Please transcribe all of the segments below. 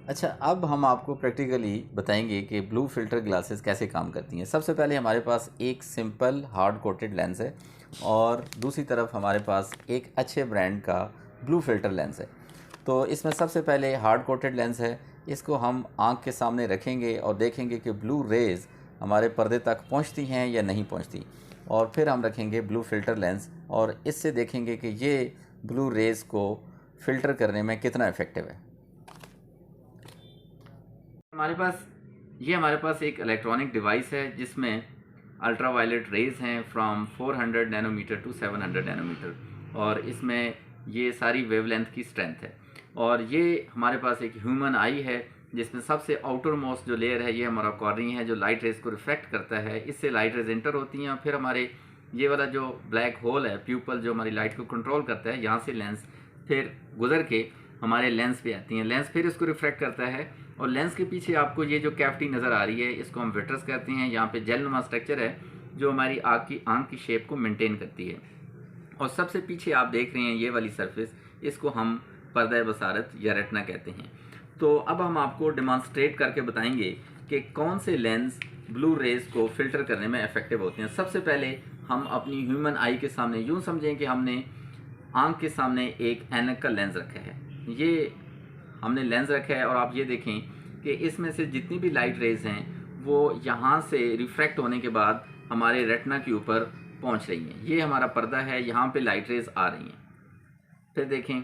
अच्छा, अब हम आपको प्रैक्टिकली बताएंगे कि ब्लू फ़िल्टर ग्लासेस कैसे काम करती हैं। सबसे पहले हमारे पास एक सिंपल हार्ड कोटेड लेंस है और दूसरी तरफ हमारे पास एक अच्छे ब्रांड का ब्लू फ़िल्टर लेंस है। तो इसमें सबसे पहले हार्ड कोटेड लेंस है, इसको हम आँख के सामने रखेंगे और देखेंगे कि ब्लू रेज़ हमारे पर्दे तक पहुंचती हैं या नहीं पहुंचती। और फिर हम रखेंगे ब्लू फ़िल्टर लेंस और इससे देखेंगे कि ये ब्लू रेज़ को फ़िल्टर करने में कितना इफ़ेक्टिव है। हमारे पास एक इलेक्ट्रॉनिक डिवाइस है जिसमें अल्ट्रा वायलेट रेज़ हैं फ्रॉम 400 नैनोमीटर टू 700 नैनोमीटर और इसमें ये सारी वेवलेंथ की स्ट्रेंथ है। और ये हमारे पास एक ह्यूमन आई है जिसमें सबसे आउटर मोस्ट जो लेयर है ये हमारा कॉर्निंग है जो लाइट रेज़ को रिफ्लेक्ट करता है। इससे लाइट रेज़ एंटर होती हैं और फिर हमारे ये वाला जो ब्लैक होल है प्यूपल जो हमारी लाइट को कंट्रोल करता है, यहाँ से लेंस फिर गुजर के हमारे लेंस पे आती हैं। लेंस फिर इसको रिफ्लेक्ट करता है और लेंस के पीछे आपको ये जो कैविटी नज़र आ रही है इसको हम विट्रस कहते हैं। यहाँ पे जेल नुमा स्ट्रक्चर है जो हमारी आँख की शेप को मेंटेन करती है। और सबसे पीछे आप देख रहे हैं ये वाली सरफेस, इसको हम पर्दा बसारत या रेटिना कहते हैं। तो अब हम आपको डिमॉन्स्ट्रेट करके बताएंगे कि कौन से लेंस ब्लू रेज़ को फ़िल्टर करने में इफ़ेक्टिव होते हैं। सबसे पहले हम अपनी ह्यूमन आई के सामने यूँ समझें कि हमने आँख के सामने एक ऐनक का लेंस रखा है। ये हमने लेंस रखा है और आप ये देखें कि इसमें से जितनी भी लाइट रेज़ हैं वो यहाँ से रिफ्रैक्ट होने के बाद हमारे रेटिना के ऊपर पहुँच रही हैं। ये हमारा पर्दा है, यहाँ पे लाइट रेज़ आ रही हैं। फिर देखें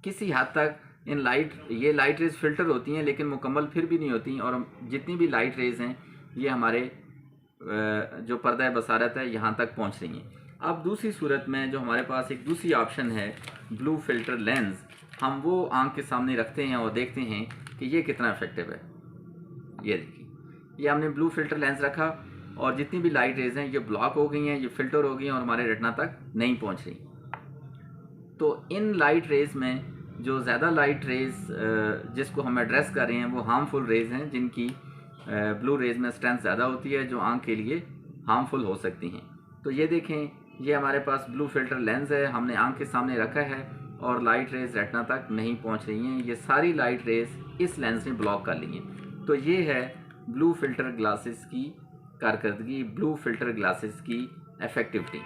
किसी हद तक ये लाइट रेज़ फ़िल्टर होती हैं लेकिन मुकम्मल फिर भी नहीं होती और जितनी भी लाइट रेज़ हैं ये हमारे जो पर्दा बसारत है यहाँ तक पहुँच रही हैं। अब दूसरी सूरत में जो हमारे पास एक दूसरी ऑप्शन है ब्लू फ़िल्टर लेंस, हम वो आँख के सामने रखते हैं और देखते हैं कि ये कितना इफ़ेक्टिव है। ये देखिए, ये हमने ब्लू फ़िल्टर लेंस रखा और जितनी भी लाइट रेज़ हैं ये ब्लॉक हो गई हैं, ये फ़िल्टर हो गई हैं और हमारे रेटिना तक नहीं पहुंच रही। तो इन लाइट रेज़ में जो ज़्यादा लाइट रेज़ जिसको हम एड्रेस कर रहे हैं वो हार्मफुल रेज़ हैं जिनकी ब्लू रेज़ में स्ट्रेंथ ज़्यादा होती है जो आँख के लिए हार्मफुल हो सकती हैं। तो ये देखें, ये हमारे पास ब्लू फ़िल्टर लेंस है, हमने आँख के सामने रखा है और लाइट रेज़ रेटिना तक नहीं पहुंच रही हैं। ये सारी लाइट रेज़ इस लेंस ने ब्लॉक कर ली हैं। तो ये है ब्लू फ़िल्टर ग्लासेस की कारकर्दगी, ब्लू फ़िल्टर ग्लासेस की इफ़ेक्टिविटी।